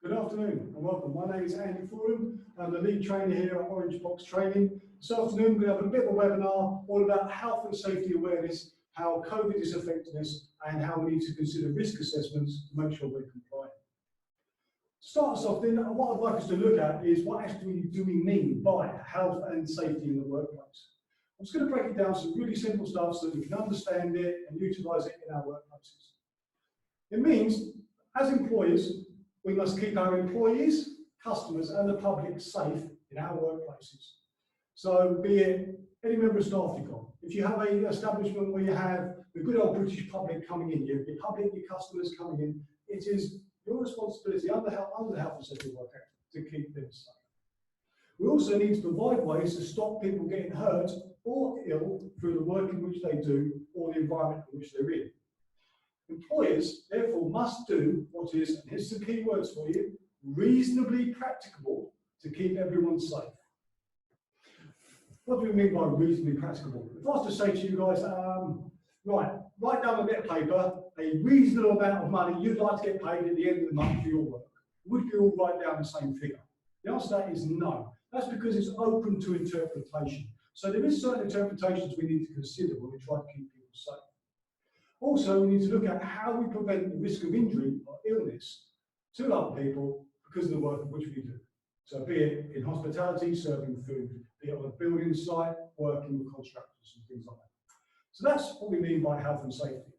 Good afternoon and welcome. My name is Andy Forum. I'm the lead trainer here at Orange Box Training. This afternoon we have a bit of a webinar all about health and safety awareness, how COVID is affecting us and how we need to consider risk assessments to make sure we're compliant. To start us off then, what I'd like us to look at is what actually do we mean by health and safety in the workplace. I'm just going to break it down to some really simple stuff so that we can understand it and utilise it in our workplaces. It means, as employers, we must keep our employees, customers and the public safe in our workplaces. So be it any member of staff you've got. If you have an establishment where you have the good old British public coming in, your public, your customers coming in, it is your responsibility under the Health and Safety Work Act to keep them safe. We also need to provide ways to stop people getting hurt or ill through the work in which they do or the environment in which they're in. Employers, therefore, must do what is, and here's some key words for you, reasonably practicable to keep everyone safe. What do we mean by reasonably practicable? If I was to say to you guys, write down a bit of paper, a reasonable amount of money you'd like to get paid at the end of the month for your work, would you all write down the same figure? The answer to that is no. That's because it's open to interpretation. So there is certain interpretations we need to consider when we try to keep people safe. Also, we need to look at how we prevent the risk of injury or illness to other people because of the work which we do. So be it in hospitality, serving food, be it on a building site, working with contractors and things like that. So that's what we mean by health and safety.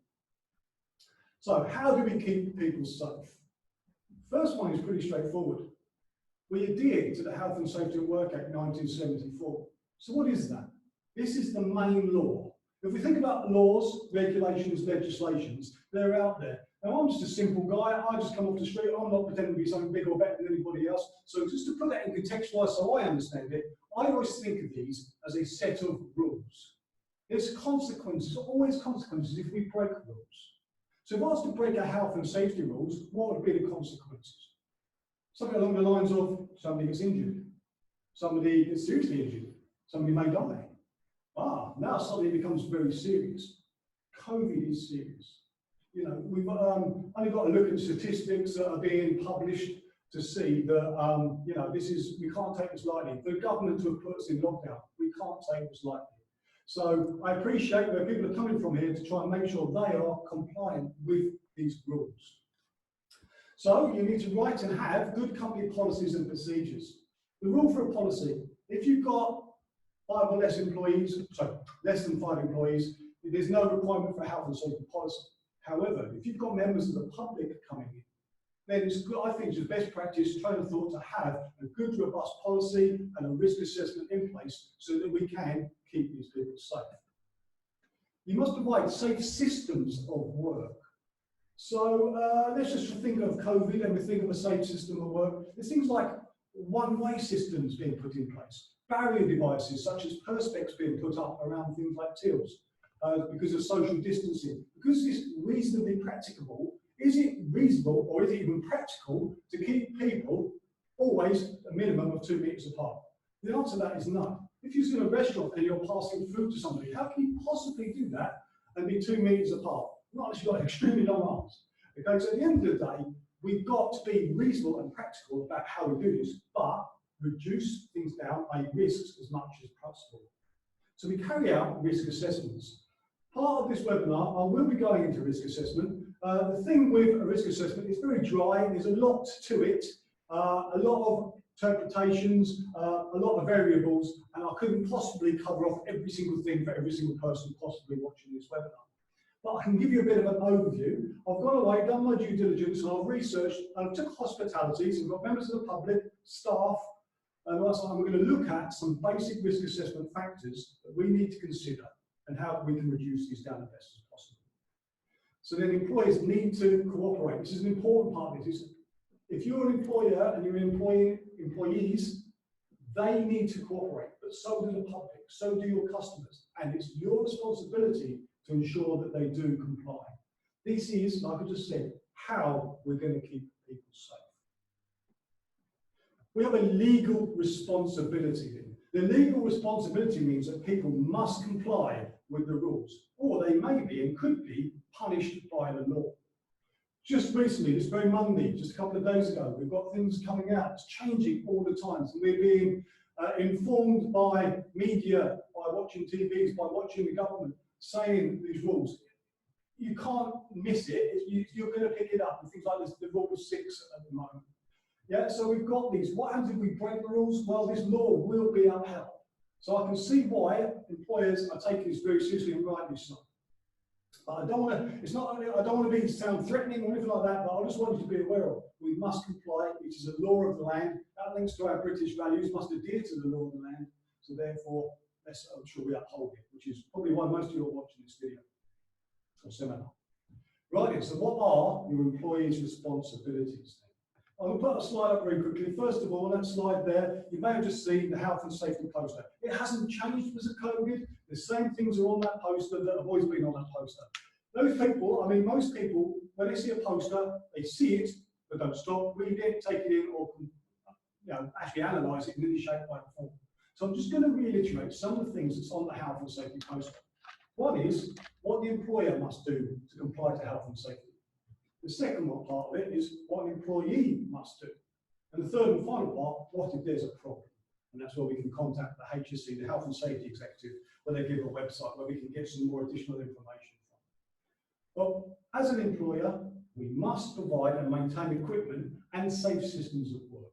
So how do we keep people safe? First one is pretty straightforward. We adhere to the Health and Safety at Work Act 1974. So what is that? This is the main law. If we think about laws, regulations, legislations, they're out there. Now, I'm just a simple guy. I just come off the street. I'm not pretending to be something big or better than anybody else. So just to put that in contextualize so I understand it, I always think of these as a set of rules. There's consequences, always consequences if we break rules. So if I was to break our health and safety rules, what would be the consequences? Something along the lines of somebody gets injured, somebody gets seriously injured, somebody may die. Now suddenly it becomes very serious. COVID is serious. You know, we've only got to look at statistics that are being published to see that, you know, we can't take this lightly. The government to have put us in lockdown, we can't take this lightly. So I appreciate where people are coming from here to try and make sure they are compliant with these rules. So you need to write and have good company policies and procedures. The rule for a policy, if you've got 5 or less employees, less than 5 employees, there's no requirement for a health and safety policy. However, if you've got members of the public coming in, then it's good, I think it's best practice, train of thought, to have a good, robust policy and a risk assessment in place so that we can keep these people safe. You must provide safe systems of work. So let's just think of COVID and we think of a safe system of work. There's things like one-way systems being put in place. Barrier devices such as perspex being put up around things like tills because of social distancing. Because it's reasonably practicable, is it reasonable or is it even practical to keep people always a minimum of 2 meters apart? The answer to that is no. If you're in a restaurant and you're passing food to somebody, how can you possibly do that and be 2 meters apart? Not unless you've got extremely long arms. Okay, so at the end of the day, we've got to be reasonable and practical about how we do this, but reduce things down, risks as much as possible. So we carry out risk assessments. Part of this webinar, I will be going into risk assessment. The thing with a risk assessment is very dry. There's a lot to it, a lot of interpretations, a lot of variables, and I couldn't possibly cover off every single thing for every single person possibly watching this webinar. But I can give you a bit of an overview. I've gone away, done my due diligence, and I've researched, and I took hospitality, so we've got members of the public, staff, and we're going to look at some basic risk assessment factors that we need to consider and how we can reduce these down as best as possible. So then employers need to cooperate. This is an important part of this. If you're an employer and you're employing employees, they need to cooperate, but so do the public, so do your customers, and it's your responsibility to ensure that they do comply. This is, like I just said, how we're going to keep people safe. We have a legal responsibility then. The legal responsibility means that people must comply with the rules, or they may be and could be punished by the law. Just recently, this very Monday, just a couple of days ago, we've got things coming out. It's changing all the time. So we're being informed by media, by watching TVs, by watching the government saying these rules. You can't miss it. You're going to pick it up. And things like this, the rule of 6 at the moment. Yeah, so we've got these. What happens if we break the rules? Well, this law will be upheld. So I can see why employers are taking this very seriously and rightly so. But I don't want to. It's not. I don't want to sound threatening or anything like that. But I just want you to be aware of. We must comply. It is a law of the land. That links to our British values. Must adhere to the law of the land. So therefore, I'm sure we uphold it. Which is probably why most of you are watching this video or seminar. Right. So what are your employees' responsibilities? I'll put a slide up very quickly. First of all, on that slide there, you may have just seen the health and safety poster. It hasn't changed because of COVID. The same things are on that poster that have always been on that poster. Those people, I mean, most people, when they see a poster, they see it, but don't stop, read it, take it in, or actually analyse it in any shape, way, or form. So I'm just going to reiterate some of the things that's on the health and safety poster. One is what the employer must do to comply to health and safety. The second part of it is what an employee must do. And the third and final part, what if there's a problem? And that's where we can contact the HSE, the Health and Safety Executive, where they give a website where we can get some more additional information from. Well, as an employer, we must provide and maintain equipment and safe systems of work.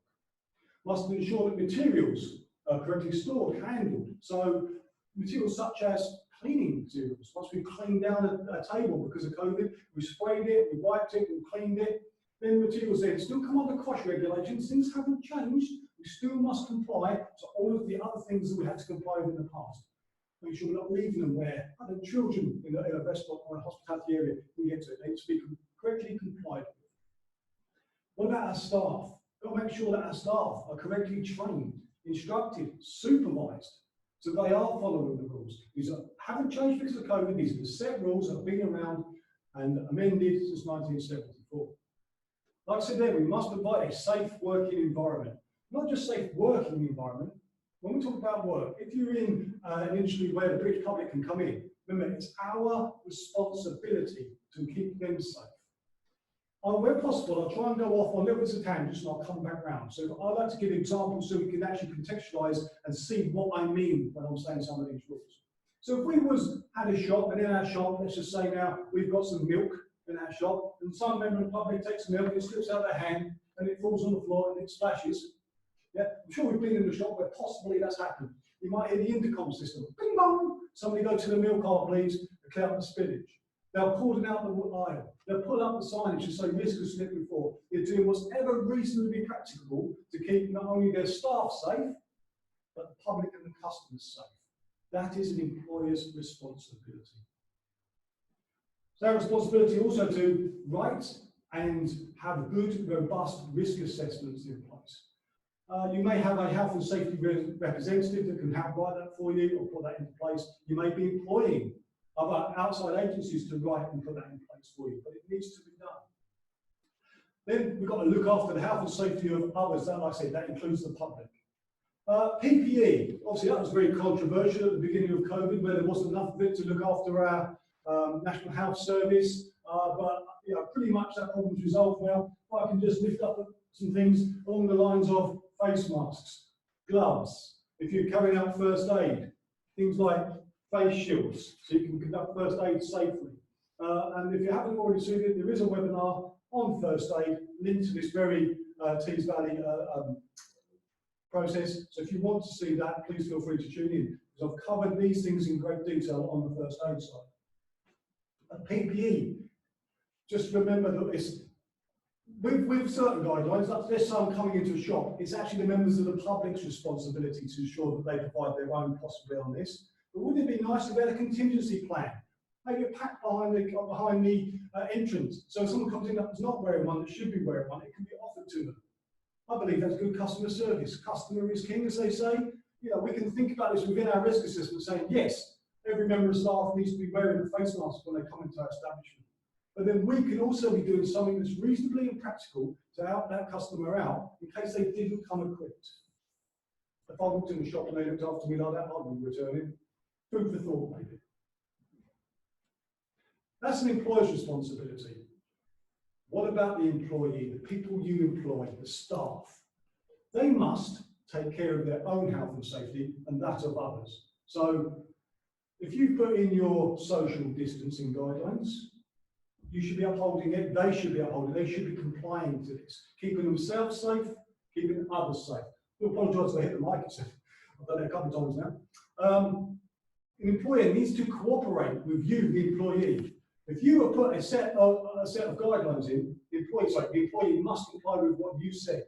Must ensure that materials are correctly stored, handled. So materials such as cleaning materials. Once we've cleaned down a table because of COVID, we sprayed it, we wiped it, we cleaned it, then materials then still come under COSH regulations. Things haven't changed. We still must comply to all of the other things that we had to comply with in the past. Make sure we're not leaving them where other children in a restaurant or a hospitality area can get to it. They need to be correctly complied with. What about our staff? We've got to make sure that our staff are correctly trained, instructed, supervised. So they are following the rules. These haven't changed because of COVID. These are the set rules that have been around and amended since 1974. Like I said there, we must provide a safe working environment. Not just safe working environment. When we talk about work, if you're in an industry where the British public can come in, remember it's our responsibility to keep them safe. Where possible, I'll try and go off on little bits of tangents and I'll come back round. So I'd like to give examples so we can actually contextualise and see what I mean when I'm saying some of these rules. So if we had a shop, and in our shop, let's just say now we've got some milk in our shop, and some member of the public takes milk, it slips out of their hand, and it falls on the floor and it splashes. Yeah, I'm sure we've been in the shop where possibly that's happened. You might hear the intercom system, bing bong, somebody go to the milk aisle please, to clear up the spillage. They'll cordon out the aisle. They'll pull up the signage to say risk of slip and fall. They're doing whatever reasonably practicable to keep not only their staff safe, but the public and the customers safe. That is an employer's responsibility. It's our responsibility also to write and have good, robust risk assessments in place. You may have a health and safety representative that can help write that for you or put that into place. You may be employing other outside agencies to write and put that in place for you, but it needs to be done. Then we've got to look after the health and safety of others. That, like I said, that includes the public. PPE, obviously that was very controversial at the beginning of COVID, where there wasn't enough of it to look after our National Health Service, but pretty much that problem's resolved now. I can just lift up some things along the lines of face masks, gloves, if you're carrying out first aid, things like face shields, so you can conduct first aid safely. And if you haven't already seen it, there is a webinar on first aid linked to this very Tees Valley process. So if you want to see that, please feel free to tune in, because I've covered these things in great detail on the first aid side. PPE, just remember that it's with certain guidelines, let's say I'm coming into a shop, it's actually the members of the public's responsibility to ensure that they provide their own possibly on this. But wouldn't it be nice if we had a contingency plan? Maybe a pack behind the entrance. So if someone comes in that's not wearing one, that should be wearing one, it can be offered to them. I believe that's good customer service. Customer is king, as they say. We can think about this within our risk assessment, saying yes, every member of staff needs to be wearing a face mask when they come into our establishment. But then we can also be doing something that's reasonably and practical to help that customer out in case they didn't come equipped. If I walked in the shop and they looked after me like that, I'd be returning. Food for thought, maybe. That's an employer's responsibility. What about the employee, the people you employ, the staff? They must take care of their own health and safety and that of others. So if you put in your social distancing guidelines, you should be upholding it, they should be upholding it, they should be complying to this, keeping themselves safe, keeping others safe. I apologise if I hit the mic, I've done it a couple of times now. An employer needs to cooperate with you, the employee. If you have put a set of guidelines in, the employee must comply with what you said.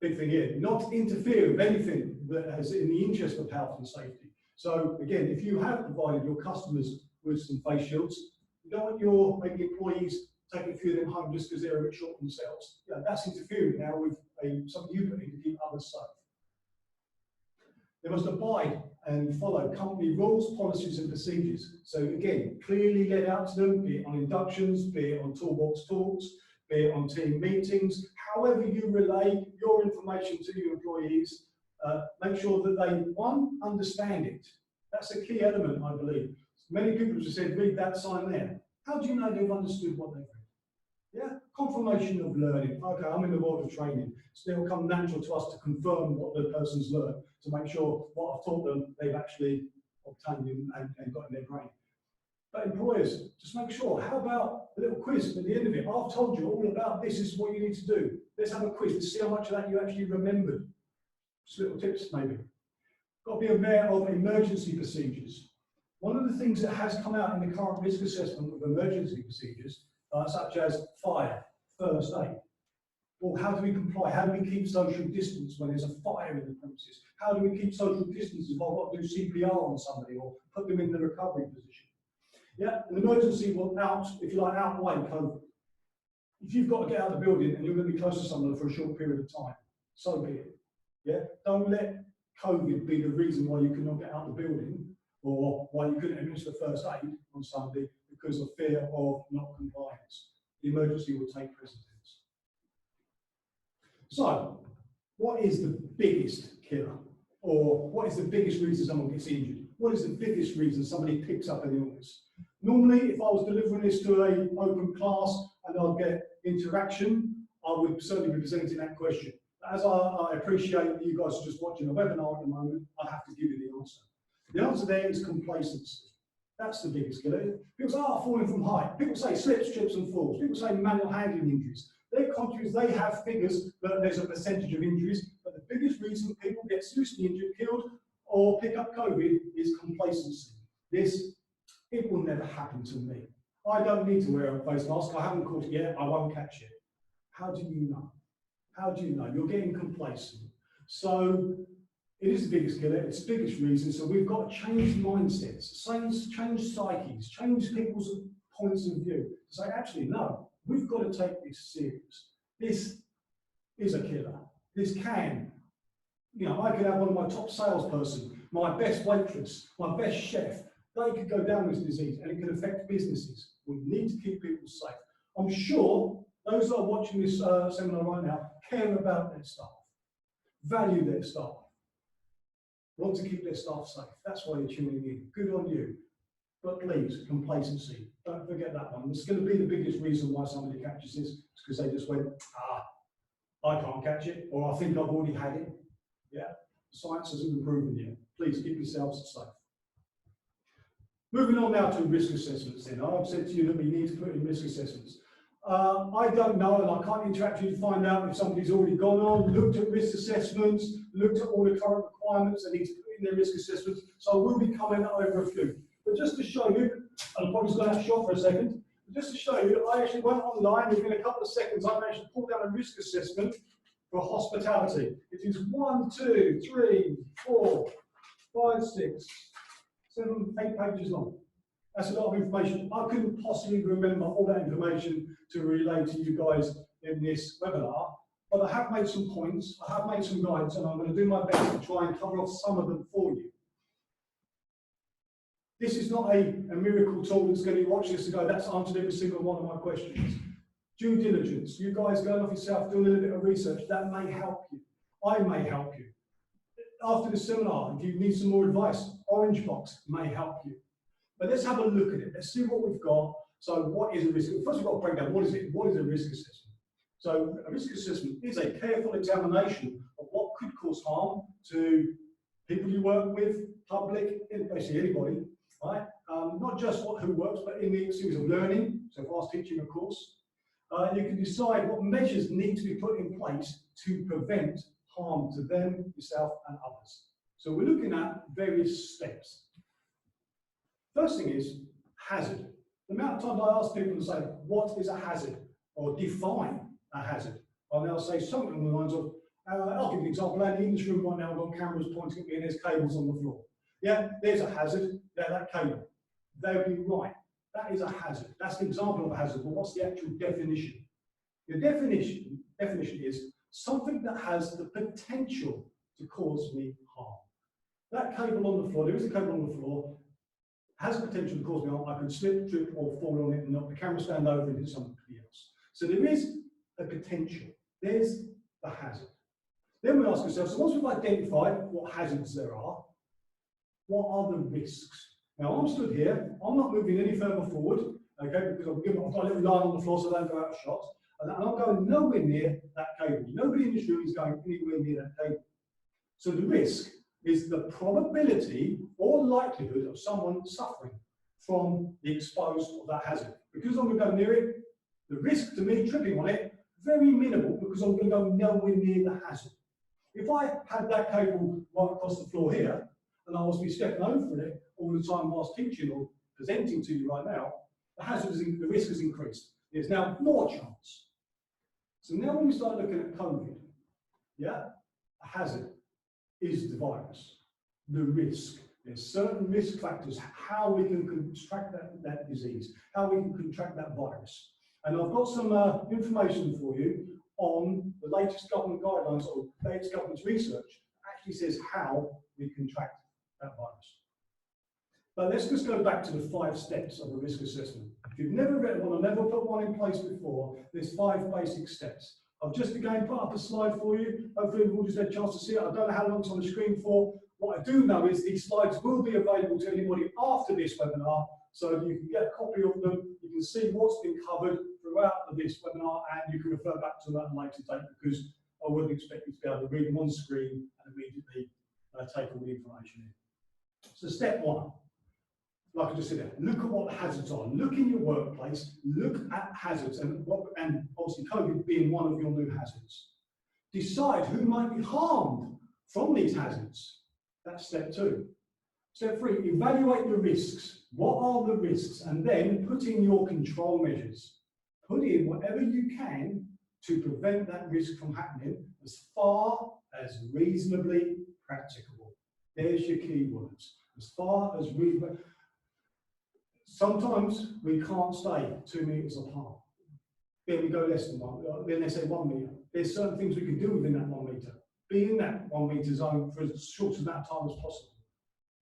Big thing here, not interfere with anything that is in the interest of health and safety. So again, if you have provided your customers with some face shields, you don't want your maybe employees taking a few of them home just because they're a bit short themselves. Yeah, that's interfering now with something you put in to keep others safe. They must abide and follow company rules, policies and procedures. So again, clearly let out to them, be it on inductions, be it on toolbox talks, be it on team meetings, however you relay your information to your employees, make sure that they, one, understand it. That's a key element, I believe. Many people have said, read that sign there. How do you know they've understood what they've read? Yeah, confirmation of learning. Okay, I'm in the world of training, so it'll come natural to us to confirm what the person's learned, to make sure what I've taught them, they've actually obtained and got in their brain. But employers, just make sure, how about a little quiz at the end of it? I've told you all about this is what you need to do. Let's have a quiz, let's see how much of that you actually remembered. Just little tips maybe. Got to be aware of emergency procedures. One of the things that has come out in the current risk assessment of emergency procedures, such as fire, first aid. Well, how do we comply? How do we keep social distance when there's a fire in the premises? How do we keep social distance if I've got to do CPR on somebody or put them in the recovery position? Yeah, an emergency will if you like, outweigh COVID. If you've got to get out of the building and you're going to be close to someone for a short period of time, so be it. Yeah, don't let COVID be the reason why you cannot get out of the building or why you couldn't administer first aid on somebody because of fear of not compliance. The emergency will take precedence. So, what is the biggest killer? Or what is the biggest reason someone gets injured? What is the biggest reason somebody picks up an illness? Normally, if I was delivering this to an open class and I'd get interaction, I would certainly be presenting that question. As I appreciate that you guys are just watching a webinar at the moment, I have to give you the answer. The answer there is complacency. That's the biggest killer. People say, falling from height. People say slips, trips and falls. People say manual handling injuries. Their countries, they have figures that there's a percentage of injuries, but the biggest reason people get seriously injured, killed, or pick up COVID is complacency. It will never happen to me. I don't need to wear a face mask. I haven't caught it yet. I won't catch it. How do you know? How do you know? You're getting complacent. So it is the biggest killer. It's the biggest reason. So we've got to change mindsets, change psyches, change people's points of view. Say, actually, no, we've got to take this serious. This is a killer. This can, I could have one of my top salesperson, my best waitress, my best chef. They could go down with this disease and it can affect businesses. We need to keep people safe. I'm sure those that are watching this seminar right now care about their staff, value their staff, want to keep their staff safe. That's why you're tuning in. Good on you. But please, complacency. Don't forget that one. It's going to be the biggest reason why somebody catches this. It's because they just went, I can't catch it, or I think I've already had it. Yeah, science hasn't been proven yet. Please keep yourselves safe. Moving on now to risk assessments then. I've said to you that we need to put in risk assessments. I don't know, and I can't interact with you to find out if somebody's already gone on, looked at risk assessments, looked at all the current requirements they need to put in their risk assessments. So I will be coming over a few. But just to show you, and I'm probably going to have shot for a second, but just to show you, I actually went online, within a couple of seconds, I managed to pull down a risk assessment for hospitality. It is 1, 2, 3, 4, 5, 6, 7, 8 pages long. That's a lot of information. I couldn't possibly remember all that information to relay to you guys in this webinar, but I have made some points, I have made some guides, and I'm going to do my best to try and cover off some of them for you. This is not a miracle tool that's going to watch this and go, that's answered every single one of my questions. Due diligence, you guys going off yourself, doing a little bit of research, that may help you. I may help you. After the seminar, if you need some more advice, Orange Box may help you. But let's have a look at it. Let's see what we've got. So what is a risk? First we've got to break down what is it? What is a risk assessment? So a risk assessment is a careful examination of what could cause harm to people you work with, public, basically anybody, right? Not just who works, but in the series of learning. So if I was teaching a course, you can decide what measures need to be put in place to prevent harm to them, yourself, and others. So we're looking at various steps. First thing is hazard. The amount of times I ask people to say, what is a hazard? Or define a hazard. I'll now say something along the lines of, I'll give you an example. In this room right now, I've got cameras pointing at me and there's cables on the floor. Yeah, there's a hazard, there, that cable. They'll be right. That is a hazard. That's an example of a hazard, but what's the actual definition? The definition is something that has the potential to cause me harm. That cable on the floor, there is a cable on the floor, has the potential to cause me harm. I could slip, trip, or fall on it and knock the camera stand over and hit somebody else. So there is a potential. There's the hazard. Then we ask ourselves, so once we've identified what hazards there are, what are the risks? Now I'm stood here, I'm not moving any further forward, okay, because I've got a little line on the floor so I don't go out of shot, and I'm going nowhere near that cable. Nobody in this room is going anywhere near that cable. So the risk is the probability or likelihood of someone suffering from the exposed of that hazard. Because I'm going to go near it, the risk to me tripping on it, very minimal, because I'm going to go nowhere near the hazard. If I had that cable right across the floor here, and I was to be stepping over it all the time whilst teaching or presenting to you right now, the risk has increased. There's now more chance. So now when we start looking at COVID, yeah, a hazard is the virus, the risk. There's certain risk factors, how we can contract that disease, how we can contract that virus. And I've got some information for you on the latest government guidelines or latest government's research actually says how we contract that virus. But let's just go back to the 5 steps of a risk assessment. If you've never read one or never put one in place before, there's 5 basic steps. I've just again put up a slide for you. Hopefully we've all just had a chance to see it. I don't know how long it's on the screen for. What I do know is these slides will be available to anybody after this webinar, so you can get a copy of them. You can see what's been covered throughout this webinar, and you can refer back to that at a later date, because I wouldn't expect you to be able to read them on screen and immediately take all the information in. So step 1, like I just said, look at what the hazards are. Look in your workplace, look at hazards, and obviously COVID being one of your new hazards. Decide who might be harmed from these hazards. That's step 2. Step 3, evaluate the risks. What are the risks? And then put in your control measures. Put in whatever you can to prevent that risk from happening as far as reasonably practicable. There's your key words. As far as reasonable. Sometimes we can't stay 2 meters apart. Then we go less than 1. Then they say 1 meter. There's certain things we can do within that 1 meter. Be in that 1 meter zone for as short amount of time as possible.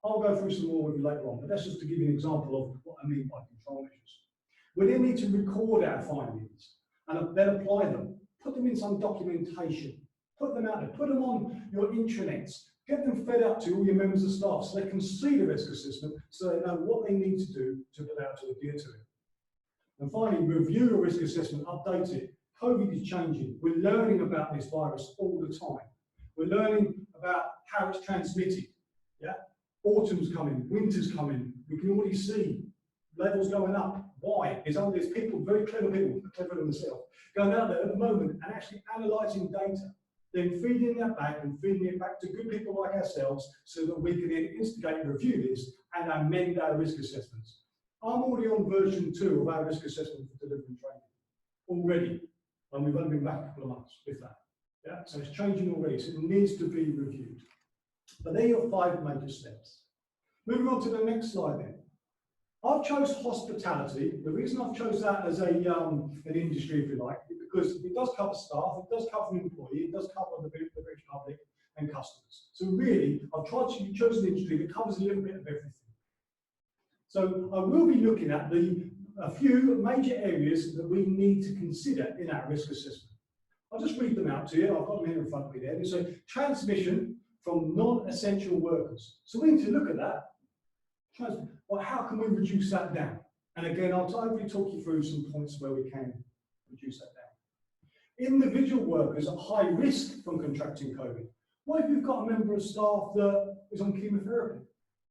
I'll go through some more with you later on, but that's just to give you an example of what I mean by control measures. We then need to record our findings and then apply them. Put them in some documentation. Put them out there. Put them on your intranets. Get them fed out to all your members of staff so they can see the risk assessment, so they know what they need to do to be able to adhere to it. And finally, review your risk assessment, update it. COVID is changing. We're learning about this virus all the time. We're learning about how it's transmitted. Yeah? Autumn's coming, winter's coming. We can already see levels going up. Why? There's people, very clever people, clever themselves, going out there at the moment and actually analysing data, then feeding that back and feeding it back to good people like ourselves so that we can then instigate and review this and amend our risk assessments. I'm already on version 2 of our risk assessment for delivery and training. Already. And we've only been back a couple of months with that. Yeah? So it's changing already, so it needs to be reviewed. But there are your 5 major steps. Moving on to the next slide then. I've chose hospitality. The reason I've chose that as an industry, if you like, is because it does cover staff, it does cover an employee, it does cover the British public and customers. So really, I've chosen an industry that covers a little bit of everything. So I will be looking at a few major areas that we need to consider in our risk assessment. I'll just read them out to you. I've got them here in front of me there. So transmission from non-essential workers. So we need to look at that. Well, how can we reduce that down? And again, I'll hopefully talk you through some points where we can reduce that down. Individual workers at high risk from contracting COVID. What if you've got a member of staff that is on chemotherapy?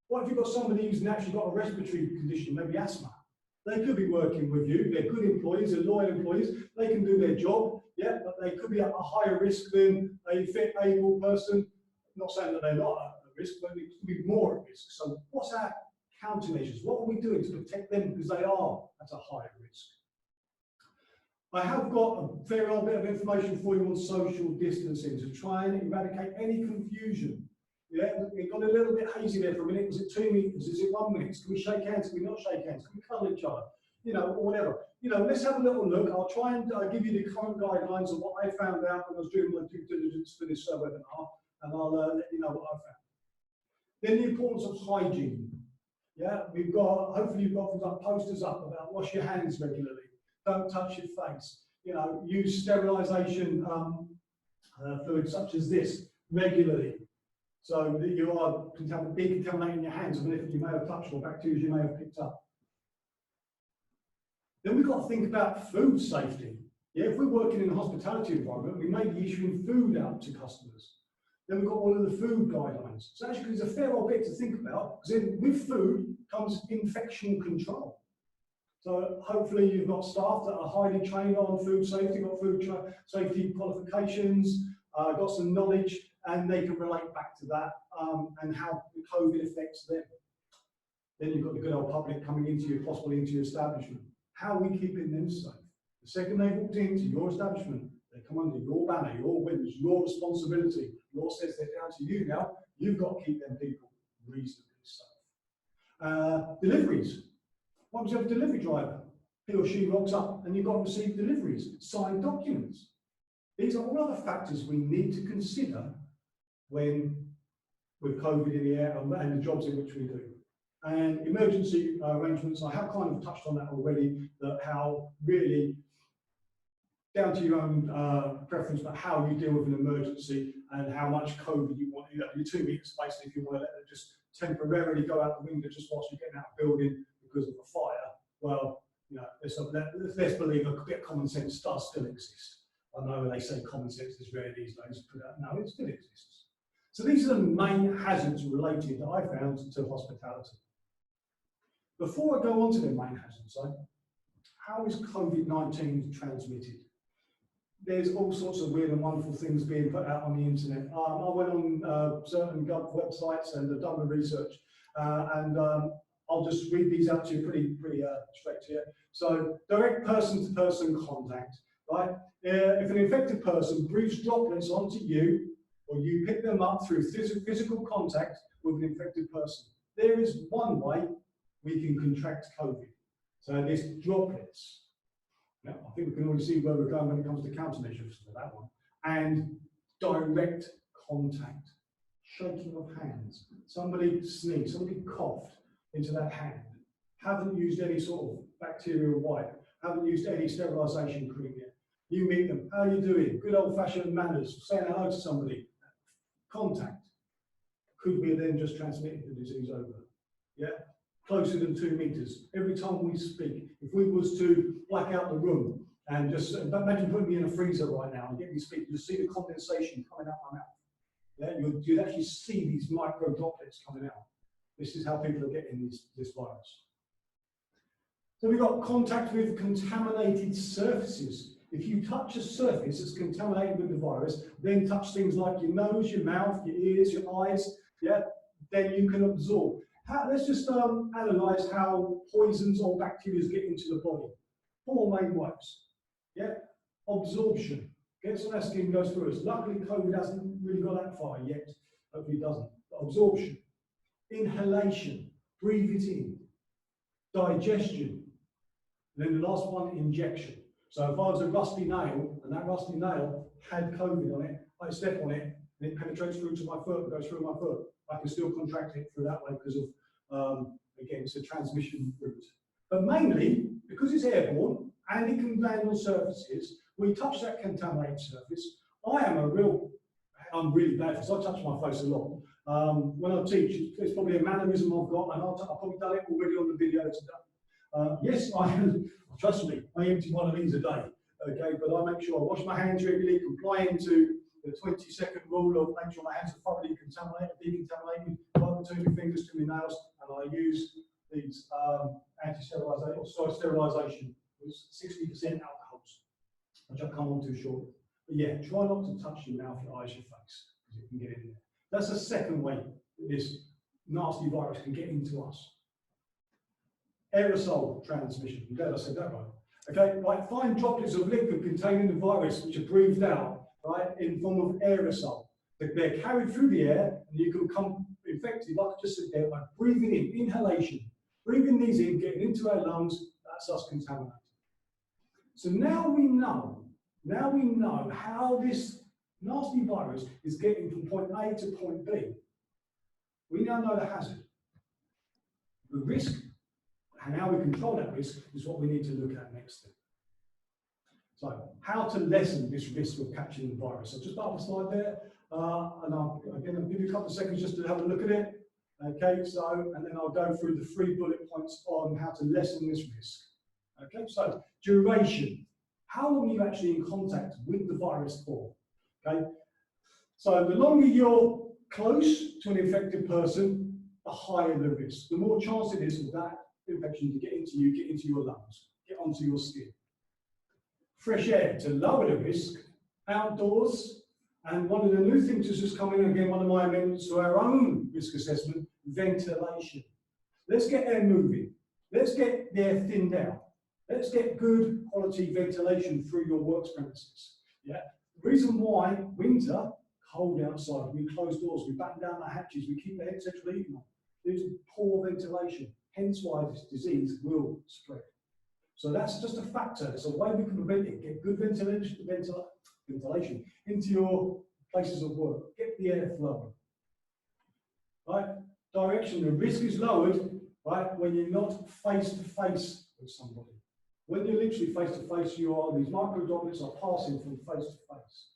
What if you've got somebody who's naturally got a respiratory condition, maybe asthma? They could be working with you. They're good employees, they're loyal employees. They can do their job, yeah, but they could be at a higher risk than a fit, able person. I'm not saying that they're not at risk, but they could be more at risk. So what's our countermeasures? What are we doing to protect them because they are at a higher risk? I have got a fair old bit of information for you on social distancing to try and eradicate any confusion. Yeah, it got a little bit hazy there for a minute. Was it 2 meters? Is it 1 minute? Can we shake hands? Can we not shake hands? Can we cuddle each other? You know, or whatever. You know, let's have a little look. I'll try and give you the current guidelines of what I found out when I was doing my due diligence for this webinar, and I'll let you know what I found. Then the importance of hygiene. Yeah, we've got, hopefully you've got things like posters up about wash your hands regularly, don't touch your face, you know, use sterilisation fluids such as this regularly, so that you are decontaminating your hands of anything you may have touched or bacteria you may have picked up. Then we've got to think about food safety. Yeah, if we're working in a hospitality environment, we may be issuing food out to customers. Then we've got all of the food guidelines. So actually, there's a fair old bit to think about, because with food comes infection control. So hopefully you've got staff that are highly trained on food safety, got food safety qualifications, got some knowledge, and they can relate back to that and how COVID affects them. Then you've got the good old public coming into your, possibly into your establishment. How are we keeping them safe? The second they walked into your establishment, they come under your banner, your windows, your responsibility. Law says they're down to you now. You've got to keep them people reasonably safe. Deliveries. What happens if you have a delivery driver? He or she rocks up and you've got to receive deliveries, signed documents. These are all other factors we need to consider when with COVID in the air and the jobs in which we do. And emergency arrangements, I have kind of touched on that already, that how really down to your own preference, but how you deal with an emergency and how much COVID you want. You know, your 2 meter space, if you want to let it just temporarily go out the window just whilst you're getting out of the building because of a fire, well, you know, let's believe a bit of common sense does still exist. I know they say common sense is rare these days, but no, it still exists. So these are the main hazards related that I found to hospitality. Before I go on to the main hazards, how is COVID-19 transmitted? There's all sorts of weird and wonderful things being put out on the internet. I went on certain Gov websites and I've done the research, and I'll just read these out to you pretty straight here. So, direct person-to-person contact, right? If an infected person breathes droplets onto you, or you pick them up through physical contact with an infected person, there is one way we can contract COVID. So there's droplets. Now, I think we can already see where we're going when it comes to countermeasures for that one. And direct contact, shaking of hands. Somebody sneezed, somebody coughed into that hand. Haven't used any sort of bacterial wipe. Haven't used any sterilisation cream yet. You meet them, how are you doing? Good old-fashioned manners, saying hello to somebody. Contact. Could we then just transmit the disease over? Yeah? Closer than 2 meters. Every time we speak, if we was to black out the room and just imagine putting me in a freezer right now and get me speak, you'll see the condensation coming out my mouth. Yeah, you'd actually see these micro droplets coming out. This is how people are getting this virus. So we've got contact with contaminated surfaces. If you touch a surface that's contaminated with the virus, then touch things like your nose, your mouth, your ears, your eyes, yeah, then you can absorb. Let's just analyse how poisons or bacteria get into the body. 4 main ways. Yeah, absorption. Gets on our skin, goes through us. Luckily, COVID hasn't really got that far yet. Hopefully, it doesn't. But absorption, inhalation, breathe it in, digestion, and then the last one, injection. So if I was a rusty nail and that rusty nail had COVID on it, I step on it and it penetrates through to my foot, goes through my foot. I can still contract it through that way because of, again, it's a transmission route. But mainly, because it's airborne and it can land on surfaces, we touch that contaminated surface. I'm really bad because I touch my face a lot. When I teach, it's probably a mannerism I've got, and I've probably done it already on the video today. Yes, trust me, I empty one of these a day, okay, but I make sure I wash my hands regularly, complying to the 20-second rule of make sure my hands are thoroughly decontaminated, right between my fingers to my nails, and I use these sterilisation with 60% alcohols, which I'll come on to shortly. But yeah, try not to touch your mouth, your eyes, your face, because it can get in there. That's the second way that this nasty virus can get into us. Aerosol transmission. I'm glad I said that right. Okay, right, fine droplets of liquid containing the virus which are breathed out, right, in form of aerosol. They're carried through the air and you can become infected, like I just said there, by breathing in, inhalation. Breathing these in, getting into our lungs, that's us contaminated. So now we know how this nasty virus is getting from point A to point B. We now know the hazard. The risk, and how we control that risk, is what we need to look at next. So, how to lessen this risk of catching the virus. So just start the slide there, and I'll give you a couple of seconds just to have a look at it. Okay, so, and then I'll go through the 3 bullet points on how to lessen this risk. Okay, so duration. How long are you actually in contact with the virus for? Okay, so the longer you're close to an infected person, the higher the risk. The more chance it is of that infection to get into you, get into your lungs, get onto your skin. Fresh air to lower the risk, outdoors, and one of the new things that's just coming, again, one of my amendments to our own risk assessment, ventilation. Let's get air moving. Let's get the air thinned out. Let's get good quality ventilation through your work premises. Yeah. The reason why winter, cold outside, we close doors, we batten down the hatches, we keep the head central heating on. There's poor ventilation, hence why this disease will spread. So that's just a factor. It's a way we can prevent it. Get good ventilation into your places of work. Get the air flowing. Right? Direction. The risk is lowered, right, when you're not face to face with somebody. When you're literally face to face, these micro droplets are passing from face to face.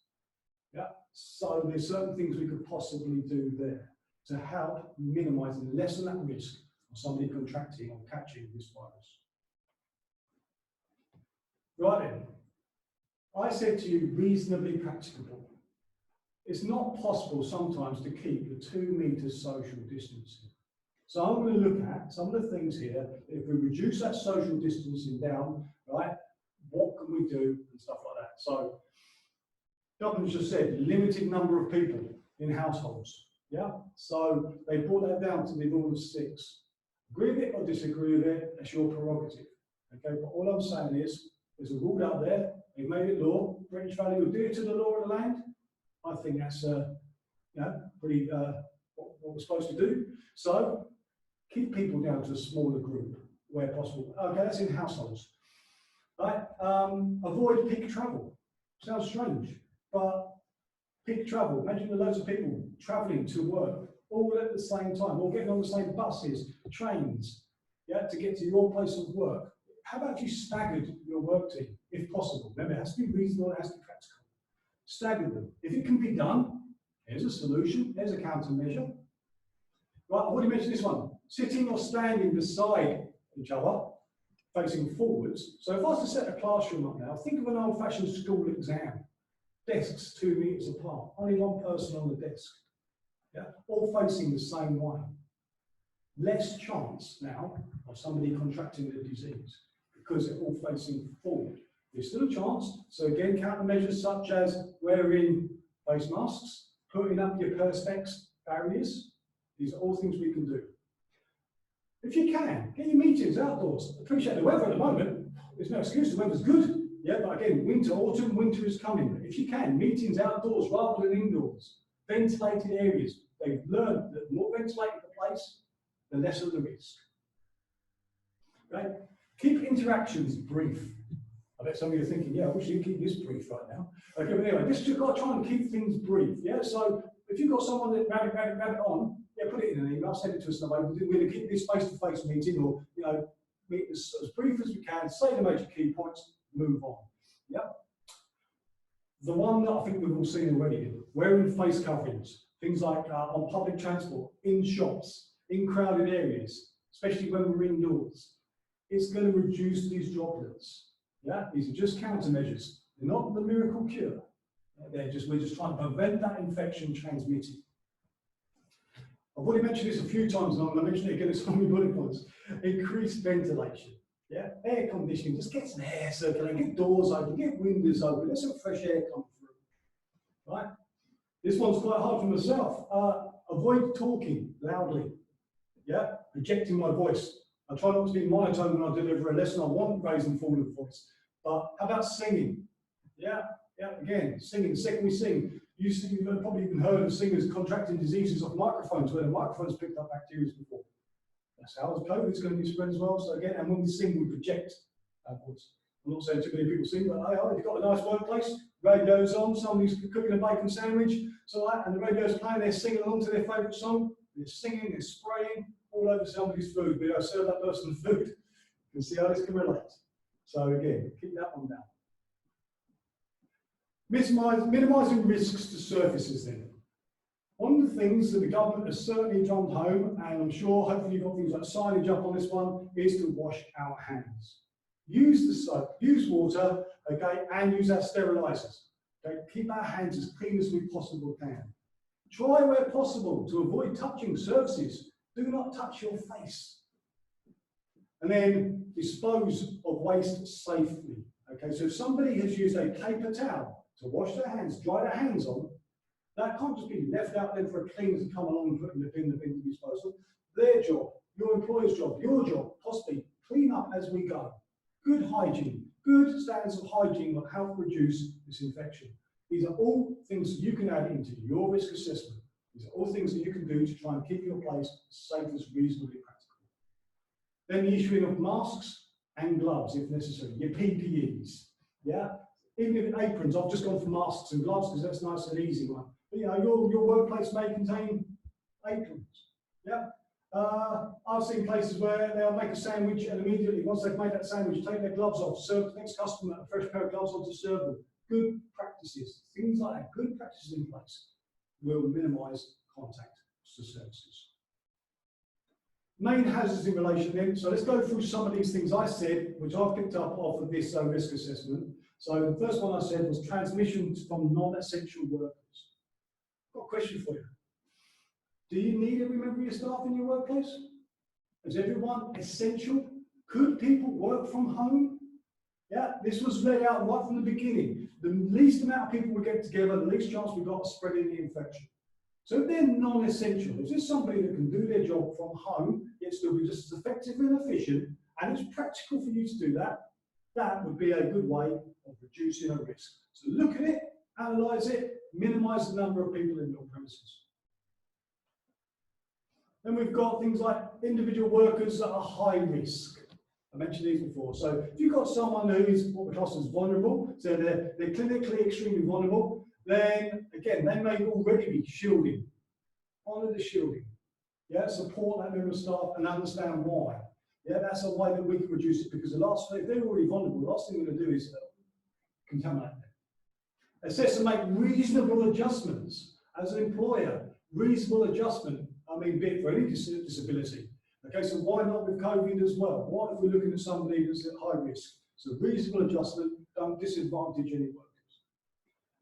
Yeah. So there's certain things we could possibly do there to help minimize and lessen that risk of somebody contracting or catching this virus. Right then, I said to you, reasonably practicable. It's not possible sometimes to keep the 2 meters social distancing. So I'm going to look at some of the things here. If we reduce that social distancing down, right, what can we do and stuff like that. So, government just said limited number of people in households. Yeah, so they brought that down to the rule of 6. Agree with it or disagree with it, that's your prerogative. Okay, but all I'm saying is, there's a rule out there, they've made it law, British value will do it to the law of the land. I think that's pretty what we're supposed to do. So keep people down to a smaller group where possible. Okay, that's in households. Right? Avoid peak travel. Sounds strange, but peak travel. Imagine the loads of people travelling to work all at the same time, all getting on the same buses, trains, yeah, to get to your place of work. How about you staggered your work team, if possible? Remember, it has to be reasonable, it has to be practical. Stagger them. If it can be done, here's a solution, there's a countermeasure. Right, I've already mentioned this one. Sitting or standing beside each other, facing forwards. So if I was to set a classroom up now, think of an old-fashioned school exam. Desks 2 meters apart, only one person on the desk. Yeah, all facing the same way. Less chance now of somebody contracting the disease because they're all facing forward. There's still a chance. So again, countermeasures such as wearing face masks, putting up your perspex barriers. These are all things we can do. If you can, get your meetings outdoors. Appreciate the weather at the moment. There's no excuse, the weather's good. Yeah, but again, winter is coming. But if you can, meetings outdoors rather than indoors. Ventilated areas. They've learned that the more ventilated the place, the lesser the risk. Right? Keep interactions brief. I bet some of you are thinking, yeah, I wish you'd keep this brief right now. Okay, but anyway, you've got to try and keep things brief. Yeah, so if you've got someone that rabbit on, yeah, put it in an email, send it to us in a way. We're going to keep this face-to-face meeting, or meet as brief as we can, say the major key points, move on. Yeah. The one that I think we've all seen already, wearing face coverings, things like on public transport, in shops, in crowded areas, especially when we're indoors. it's going to reduce these droplets. Yeah, these are just countermeasures. They're not the miracle cure. We're just trying to prevent that infection transmitting. I've already mentioned this a few times, and I'm going to mention it again in so many bullet points. Increased ventilation. Yeah, air conditioning, just get some air circulating, get doors open, get windows open, let some fresh air come through. Right? This one's quite hard for myself. Avoid talking loudly. Yeah, projecting my voice. I try not to be monotone when I deliver a lesson. I want raise and fall of voice. But how about singing? Yeah, again, singing. The second we sing, you've probably even heard of singers contracting diseases off microphones where the microphones picked up bacteria before. That's how COVID is going to be spread as well. So again, and when we sing, we project our voice. I'm not saying too many people sing, but hey, you've got a nice workplace, radio's on, somebody's cooking a bacon sandwich, so and the radio's playing, they're singing along to their favourite song, they're singing, they're spraying all over somebody's food, but I serve that person food. You can see how this can relate. So again, keep that one down. Minimising risks to surfaces then. One of the things that the government has certainly drummed home, and I'm sure hopefully you've got things like signage up on this one, is to wash our hands. Use the soap, use water, okay, and use our sterilisers. Okay, keep our hands as clean as we possibly can. Try where possible to avoid touching surfaces. Do not touch your face. And then dispose of waste safely. Okay, so if somebody has used a paper towel to wash their hands, dry their hands on, that can't just be left out there for a cleaner to come along and put in the bin to dispose of. Their job, your employer's job, your job, possibly clean up as we go. Good hygiene, good standards of hygiene will help reduce this infection. These are all things that you can add into your risk assessment. These are all things that you can do to try and keep your place as safe as reasonably practical. Then the issuing of masks and gloves if necessary, your PPEs. Yeah, even if it's aprons, I've just gone for masks and gloves because that's nice and easy one. But you know, your workplace may contain aprons. Yeah. I've seen places where they'll make a sandwich and immediately, once they've made that sandwich, take their gloves off, serve the next customer a fresh pair of gloves on to serve them. Good practices, things like that, good practices in place will minimise contact to surfaces. Main hazards in relation then, so let's go through some of these things I said, which I've picked up off of this risk assessment. So the first one I said was transmission from non-essential workers. I've got a question for you. Do you need every member of your staff in your workplace? Is everyone essential? Could people work from home? Yeah, this was laid out right from the beginning. The least amount of people we get together, the least chance we've got of spreading the infection. So if they're non-essential, is this somebody that can do their job from home, yet still be just as effective and efficient, and it's practical for you to do that, that would be a good way of reducing a risk. So look at it, analyse it, minimise the number of people in your premises. Then we've got things like individual workers that are high risk. I mentioned these before. So if you've got someone who is what we class as vulnerable, so they're clinically extremely vulnerable, then again, they may already be shielding. Honour the shielding. Yeah, support that member of staff and understand why. Yeah, that's a way that we can reduce it because if they're already vulnerable, the last thing we're going to do is contaminate them. Assess and make reasonable adjustments. As an employer, reasonable adjustment, I mean, be it for any disability. Okay, so why not with COVID as well? What if we're looking at somebody that's at high risk? So reasonable adjustment, don't disadvantage any workers.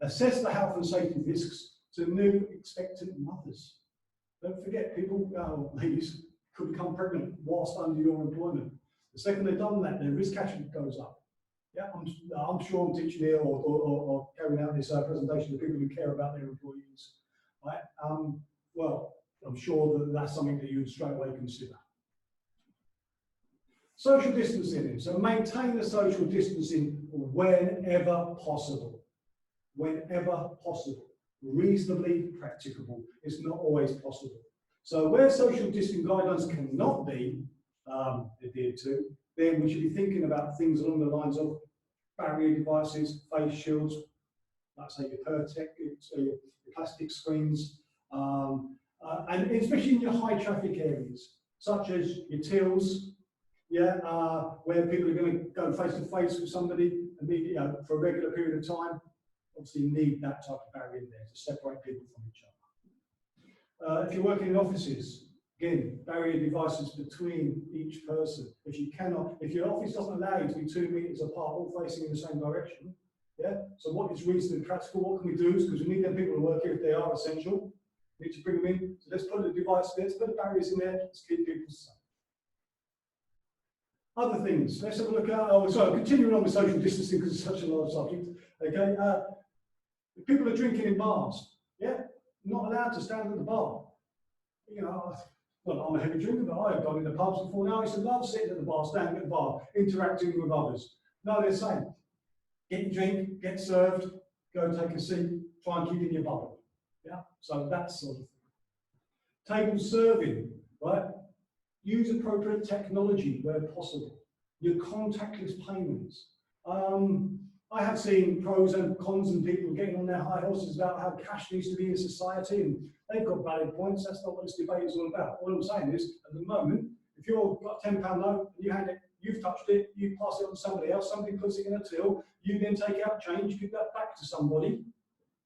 Assess the health and safety risks to new expectant mothers. Don't forget, ladies could become pregnant whilst under your employment. The second they've done that, their risk actually goes up. Yeah, I'm sure I'm teaching here or carrying out this presentation to people who care about their employees. Right? Well, I'm sure that that's something that you would straight away consider. Social distancing. So maintain the social distancing whenever possible. Whenever possible. Reasonably practicable. It's not always possible. So where social distancing guidelines cannot be adhered to, then we should be thinking about things along the lines of barrier devices, face shields, like say your Pertec, your plastic screens, and especially in your high traffic areas, such as your tills, yeah, where people are going to go face to face with somebody for a regular period of time. Obviously, you need that type of barrier there to separate people from each other. If you're working in offices, Again, barrier devices between each person. If your office doesn't allow you to be 2 meters apart, all facing in the same direction, yeah. So what is reasonably practical? What can we do? Because we need them people to work here if they are essential. We need to bring them in. So let's put a device there, let's put the barriers in there, let's keep people safe. Other things, let's have a look at, continuing on with social distancing because it's such a large subject. Okay, people are drinking in bars, yeah, not allowed to stand at the bar. You know, well, I'm a heavy drinker, but I have gone in the pubs before now. I used to love sitting at the bar, standing at the bar, interacting with others. No, they're saying, get your drink, get served, go take a seat, try and keep in your bubble. Yeah, so that sort of thing. Table serving, right? Use appropriate technology where possible. Your contactless payments. I have seen pros and cons and people getting on their high horses about how cash needs to be in society, and they've got valid points. That's not what this debate is all about. All I'm saying is, at the moment, if you've got a £10 note and you hand it, you've touched it, you pass it on to somebody else, somebody puts it in a till, you then take out change, give that back to somebody.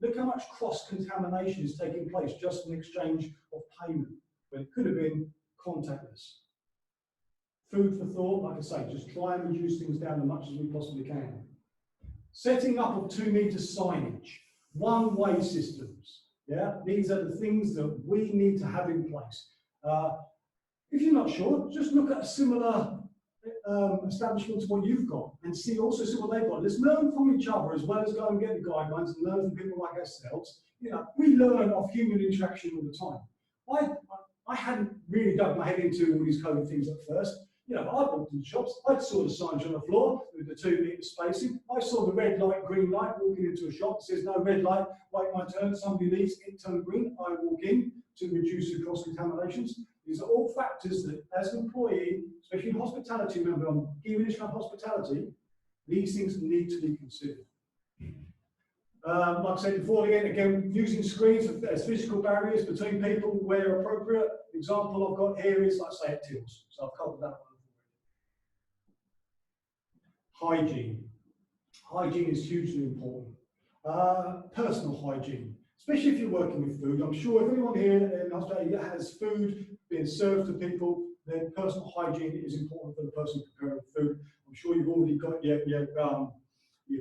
Look how much cross-contamination is taking place just in exchange of payment, when it could have been contactless. Food for thought, like I say, just try and reduce things down as much as we possibly can. Setting up of 2 meter signage, one-way systems. Yeah, these are the things that we need to have in place. If you're not sure, just look at a similar establishment to what you've got and see what they've got. Let's learn from each other as well as go and get the guidelines and learn from people like ourselves. You know, we learn of human interaction all the time. I hadn't really dug my head into all these COVID things at first. You know, I walked in the shops, I saw the signs on the floor with the 2 meter spacing. I saw the red light, green light walking into a shop. It says no red light, wait my turn, somebody leaves, it turned green, I walk in to reduce the cross contaminations. These are all factors that, as an employee, especially in hospitality, remember I'm giving this around hospitality, these things need to be considered. Like I said before, again, using screens as physical barriers between people where appropriate. Example I've got here is, like I say, at tills. So I've covered that one. Hygiene. Hygiene is hugely important. Personal hygiene, especially if you're working with food. I'm sure everyone here in Australia has food being served to people, then personal hygiene is important for the person preparing food. I'm sure you've already got your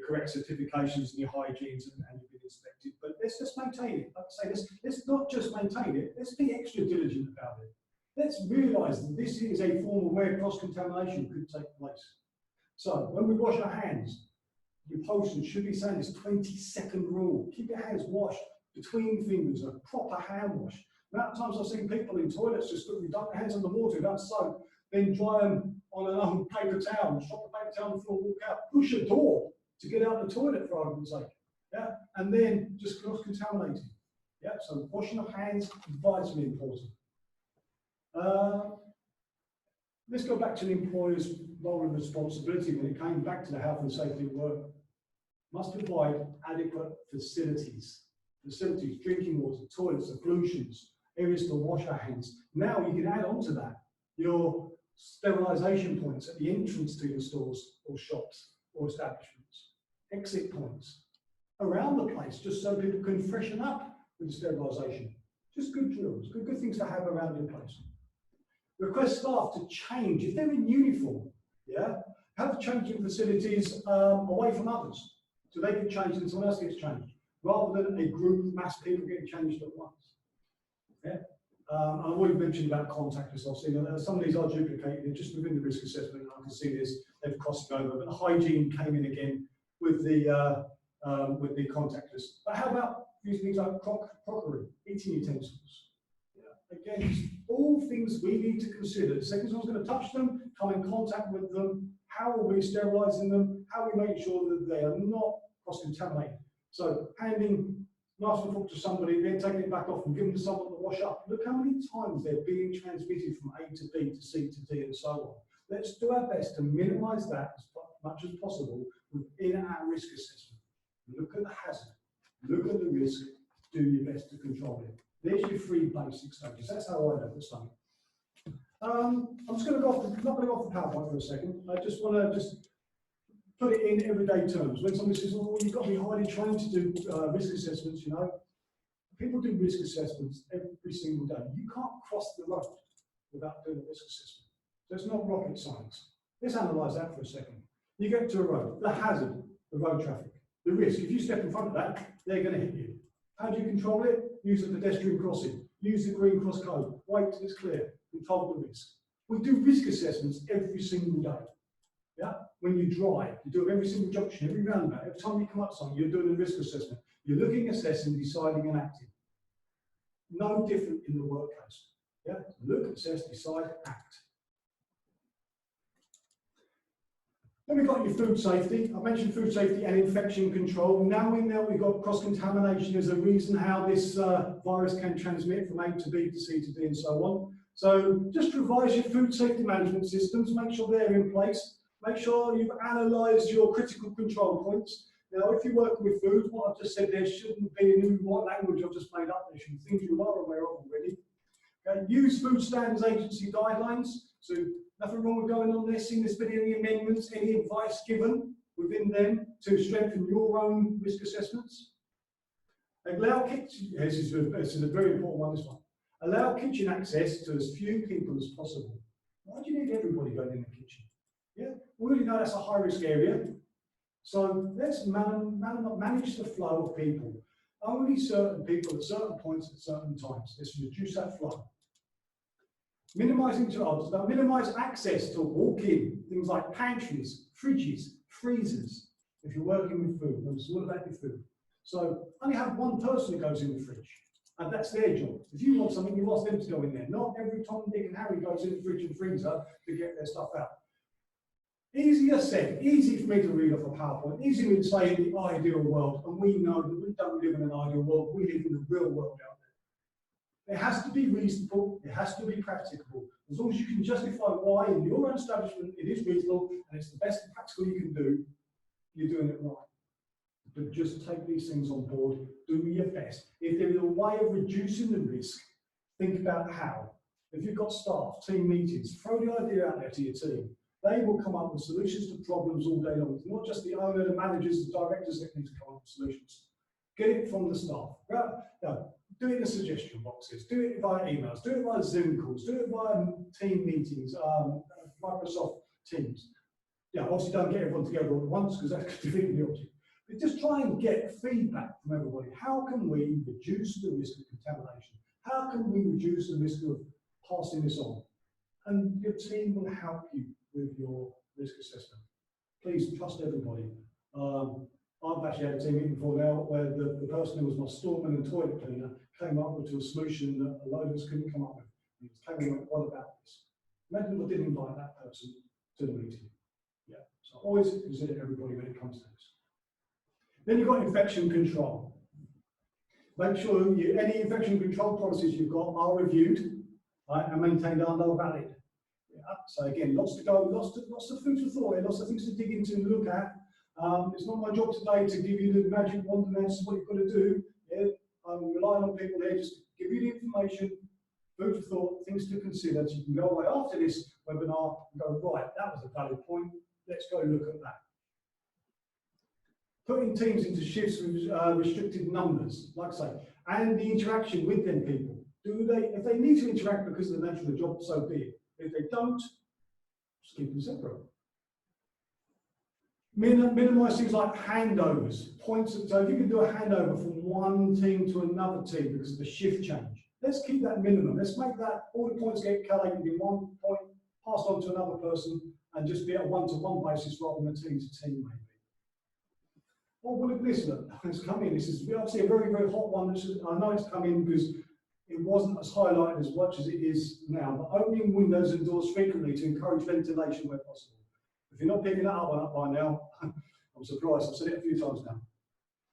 correct certifications and your hygienes and you've been inspected, but let's just maintain it. Like I say, let's not just maintain it, let's be extra diligent about it. Let's realise that this is a form of where cross-contamination could take place. So when we wash our hands, your posters should be saying this 20-second rule. Keep your hands washed between fingers, a proper hand wash. The amount of times I've seen people in toilets just dunk their hands in the water without soap, then dry them on an old paper towel, drop the paper towel on the floor, walk out, push a door to get out of the toilet, for argument's sake. Yeah, and then just cross-contaminating. Yeah, so washing of hands is vitally important. Let's go back to the employer's role and responsibility when it came back to the health and safety at work. Must provide adequate facilities. Facilities, drinking water, toilets, ablutions, areas to wash our hands. Now you can add on to that your sterilisation points at the entrance to your stores or shops or establishments. Exit points around the place, just so people can freshen up with sterilisation. Just good drills, good things to have around your place. Request staff to change, if they're in uniform, yeah, have changing facilities away from others. So they get changed and someone else gets changed, rather than a group of mass people getting changed at once. Yeah? I've already mentioned about contactless. I've seen some of these are duplicated just within the risk assessment, and I can see this, they've crossed over, but the hygiene came in again with the contactless. But how about using things like crockery, eating utensils? Yeah. Again, all things we need to consider. The second someone's going to touch them, come in contact with them, how are we sterilising them, how are we making sure that they are not cross-contaminated. So handing nice and fork to somebody, then taking it back off and giving them someone to wash up. Look how many times they're being transmitted from A to B to C to D and so on. Let's do our best to minimise that as much as possible within our risk assessment. Look at the hazard, look at the risk, do your best to control it. There's your 3 basic stages. That's how I look at something. I'm just going to go off the, not going to go off the PowerPoint for a second. I just want to put it in everyday terms. When somebody says, "Oh, you've got to be highly trained to do risk assessments," you know, people do risk assessments every single day. You can't cross the road. without doing a risk assessment. So it's not rocket science. Let's analyse that for a second. You get to a road, the hazard, the road traffic, the risk. If you step in front of that, they're going to hit you. How do you control it? Use a pedestrian crossing. Use the green cross code. Wait till it's clear. Control the risk. We do risk assessments every single day. Yeah? When you drive, you do it every single junction, every roundabout. Every time you come up to something, you're doing a risk assessment. You're looking, assessing, deciding, and acting. No different in the work case. Yeah? Look, assess, decide, act. Then we've got your food safety. I mentioned food safety and infection control. Now we know we've got cross-contamination as a reason how this virus can transmit from A to B to C to D and so on. So just revise your food safety management systems, make sure they're in place, make sure you've analysed your critical control points. Now, if you're working with food, what I've just said there shouldn't be a new language I've just made up. There should be things you are aware of already. Okay. Use Food Standards Agency guidelines. So nothing wrong with going on there, seeing there's been any amendments, any advice given within them to strengthen your own risk assessments. Allow kitchen, this is a very important one, this one. Allow kitchen access to as few people as possible. Why do you need everybody going in the kitchen? Yeah, we already know that's a high risk area. So let's manage the flow of people. Only certain people at certain points at certain times. Let's reduce that flow. Minimise access to walk-in, things like pantries, fridges, freezers, if you're working with food. It's all about your food. So only have one person who goes in the fridge, and that's their job. If you want something, you ask them to go in there. Not every Tom, Dick and Harry goes in the fridge and freezer to get their stuff out. Easier said, easy for me to read off a PowerPoint, easy for me to say in the ideal world, and we know that we don't live in an ideal world, we live in the real world out there. It has to be reasonable, it has to be practicable. As long as you can justify why in your own establishment it is reasonable and it's the best and practical you can do, you're doing it right. But just take these things on board, do your best. If there is a way of reducing the risk, think about how. If you've got staff, team meetings, throw the idea out there to your team. They will come up with solutions to problems all day long. It's not just the owner, the managers, the directors that need to come up with solutions. Get it from the staff. Do it in the suggestion boxes, do it via emails, do it via Zoom calls, do it via team meetings, Microsoft Teams. Yeah, obviously don't get everyone together all at once because that's defeating the object. But just try and get feedback from everybody. How can we reduce the risk of contamination? How can we reduce the risk of passing this on? And your team will help you with your risk assessment. Please trust everybody. I've actually had a team meeting before now where the person who was my storeman and toilet cleaner came up with a solution that a load of us couldn't come up with. He came and went, what about this? Imagine I didn't invite that person to the meeting. Yeah, so always consider everybody when it comes to this. Then you've got infection control. Make sure any infection control policies you've got are reviewed, right, and maintained and are valid. Yeah, so again, lots to go, lots of food for thought, lots of things to dig into and look at. It's not my job today to give you the magic wand and that's what you've got to do. Yeah, I'm relying on people here just to give you the information, food for thought, things to consider, so you can go away after this webinar and go, right, that was a valid point, let's go look at that. Putting teams into shifts with restricted numbers, like I say, and the interaction with them people. If they need to interact because of the nature of the job, so be it. If they don't, just keep them separate. Minimise things like handovers, so if you can do a handover from one team to another team because of the shift change, let's keep that minimum. Let's make that all the points get collated in one point, passed on to another person, and just be at a one-to-one basis rather than a team-to-team maybe. Oh, well, look at this, look, it's come in. This is obviously a very, very hot one. I know it's come in because it wasn't as highlighted as much as it is now, but opening windows and doors frequently to encourage ventilation where possible. If you're not picking that one up by now, I'm surprised. I've said it a few times now.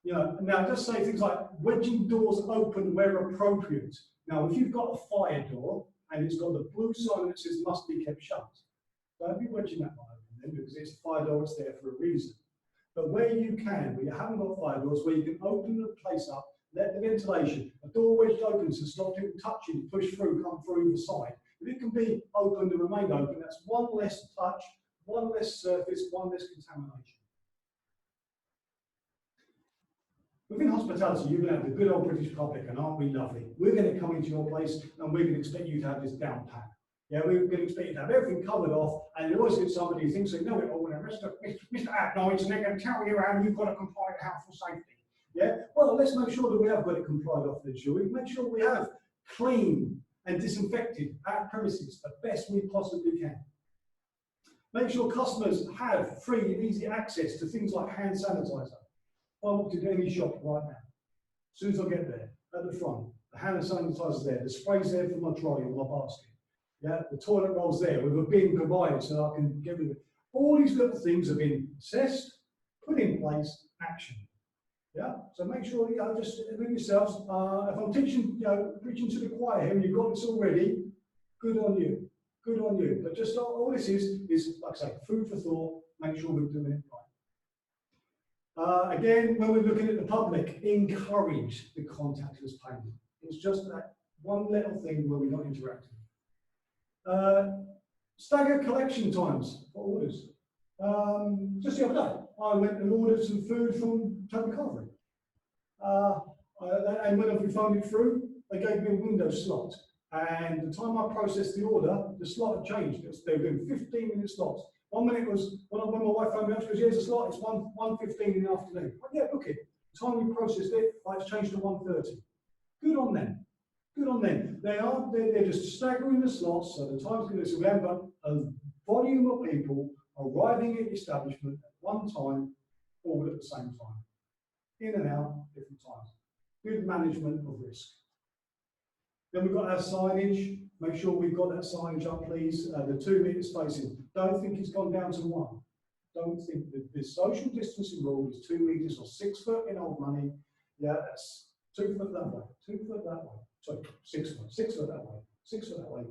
You know, now just say things like wedging doors open where appropriate. Now, if you've got a fire door and it's got the blue sign that says must be kept shut, don't be wedging that one open then because it's a fire door, it's there for a reason. But where you can, where you haven't got fire doors, where you can open the place up, let the ventilation, a door wedged open to stop people touching, push through, come through the side. If it can be opened and remain open, that's one less touch, one less surface, one less contamination. Within hospitality, you're going to have the good old British public, and aren't we lovely? We're going to come into your place and we're going to expect you to have this down pat. Yeah, we can expect to have everything covered off, and you always get somebody who thinks they know it all. Now, Mr. Acknowledge, and they're going to tell you how you've got to comply with health and safety. Yeah, well, let's make sure that we have got it complied off, then, shall we? Make sure we have cleaned and disinfected our premises the best we possibly can. Make sure customers have free and easy access to things like hand sanitizer. I walk into any shop right now. As soon as I get there, at the front, the hand sanitizer's there, the spray's there for my trolley or my basket. Yeah, the toilet roll's there with a bin provided so I can get rid of it. All these little things have been assessed, put in place, action. Yeah, so make sure just with yourselves. If I'm teaching, preaching to the choir here, and you've got this already, good on you, good on you. But just all this is like I say, food for thought. Make sure we're doing it right. Again, when we're looking at the public, encourage the contactless payment. It's just that one little thing where we're not interacting. Staggered collection times for orders. Just the other day, I went and ordered some food from Toby Carvery. And when we phoned it through, they gave me a window slot. And the time I processed the order, the slot had changed. They were doing 15-minute slots. 1 minute was, when my wife phoned me up, she goes, here's a slot, it's 1:15 in the afternoon. I went, yeah, book it. The time we processed it, it's changed to 1:30. Good on them. Good on them. They're just staggering the slots, so the time's going to remember a volume of people arriving at the establishment at one time, all at the same time. In and out, different times. Good management of risk. Then we've got our signage. Make sure we've got that signage up, please. The 2 metre spacing. Don't think it's gone down to 1. Don't think that the social distancing rule is 2 metres or 6 foot in old money. Yeah, that's 2 foot that way, 2 foot that way. Sorry, 6 foot, 6 foot that way, 6 foot that way,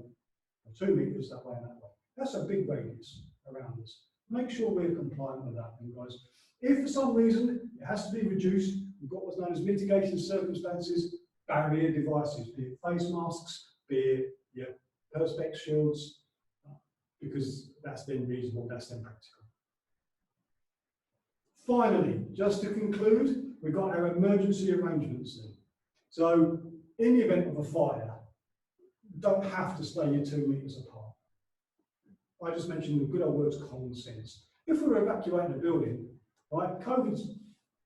2 metres that way and that way. That's a big radius around us. Make sure we're compliant with that, guys. If for some reason it has to be reduced, we've got what's known as mitigation circumstances, barrier devices, be it face masks, be it perspex shields, because that's then reasonable, that's then practical. Finally, just to conclude, we've got our emergency arrangements then. So, in the event of a fire, you don't have to stay your 2 metres apart. I just mentioned the good old words common sense. If we were evacuating a building, right, COVID's,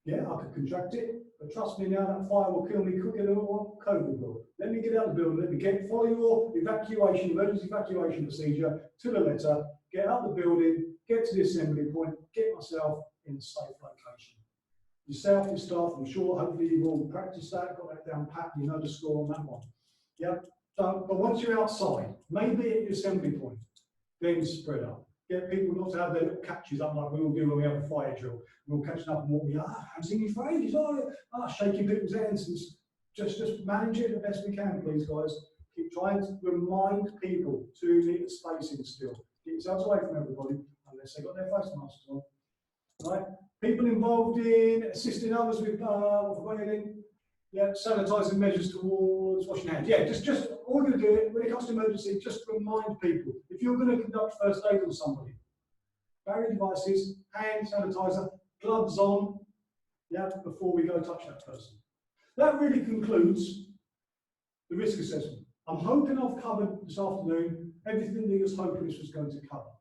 yeah, I could contract it, but trust me now, that fire will kill me quicker than what COVID will. Let me get out of the building, let me follow your evacuation, emergency evacuation procedure to the letter, get out of the building, get to the assembly point, get myself in a safe location. Yourself, your staff, I'm sure, hopefully you will practice that, got that down pat, you know the score on that one. Yeah, but once you're outside, maybe at your assembly point, then spread up. Get people not to have their little catches up like we all do when we have a fire drill. We're all catching up and walking, haven't seen you for ages, shaking people's hands. And just manage it the best we can, please, guys. Keep trying to remind people 2 metre spacing still. Get yourselves away from everybody, unless they've got their face masks on. Right? People involved in assisting others with sanitising measures towards washing hands. Yeah, just all you're doing when it comes to emergency, just remind people if you're going to conduct first aid on somebody, barrier devices, hand sanitizer, gloves on, yeah, before we go touch that person. That really concludes the risk assessment. I'm hoping I've covered this afternoon everything that I was hoping this was going to cover.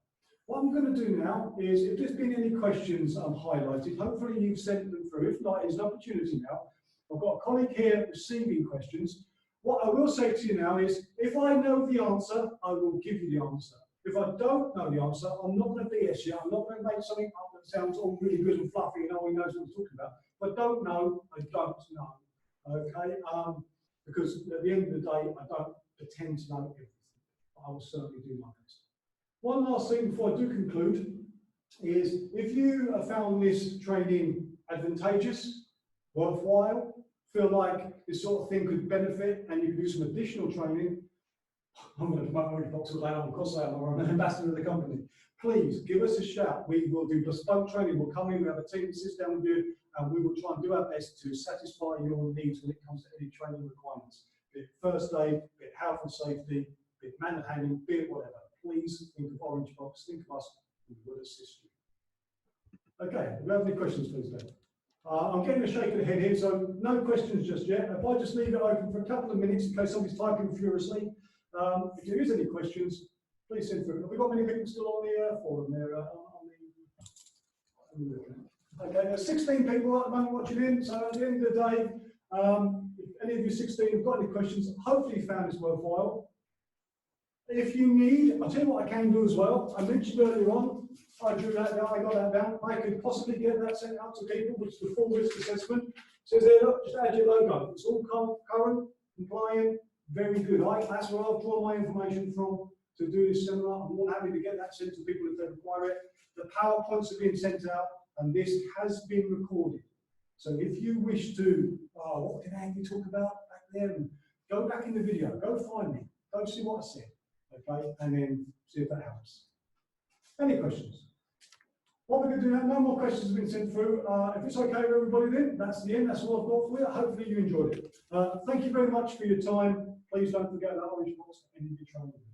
What I'm going to do now is, if there's been any questions highlighted, hopefully you've sent them through. If not, it's an opportunity now. I've got a colleague here receiving questions. What I will say to you now is, if I know the answer, I will give you the answer. If I don't know the answer, I'm not going to BS you. I'm not going to make something up that sounds all really good and fluffy and no one knows what I'm talking about. If I don't know, I don't know. Okay? Because at the end of the day, I don't pretend to know everything. But I will certainly do my best. One last thing before I do conclude is, if you have found this training advantageous, worthwhile, feel like this sort of thing could benefit and you could do some additional training, I'm going to promote already box it out, of course I am, I'm an ambassador of the company. Please give us a shout. We will do bespoke training. We'll come in, we have a team that sits down with you, and we will try and do our best to satisfy your needs when it comes to any training requirements, be it first aid, be it health and safety, be it manual handling, be it whatever. Please think of Orange Box, think of us, we will assist you. Okay, do we have any questions, please, Ben? I'm getting a shake of the head here, so no questions just yet. If I just leave it open for a couple of minutes in case somebody's typing furiously, if there is any questions, please send through. Have we got many people still on the forum there? Okay, there's 16 people at the moment watching in, so at the end of the day, if any of you 16 have got any questions, hopefully you found this worthwhile. If you need, I'll tell you what I can do as well. I mentioned earlier on, I drew that down, I got that down. I could possibly get that sent out to people, which is the full risk assessment. It says there, look, just add your logo. It's all current, compliant, very good. That's where I'll draw my information from to do this seminar. I'm more than happy to get that sent to people if they require it. The PowerPoints are being sent out, and this has been recorded. So if you wish to, what did Andy talk about back there? And go back in the video, go find me, go see what I said, okay, and then see if that helps. Any questions? What we're going to do now, no more questions have been sent through. If it's okay with everybody then, that's the end, that's all I've got for you. Hopefully you enjoyed it. Thank you very much for your time. Please don't forget that orange box at the end of your training.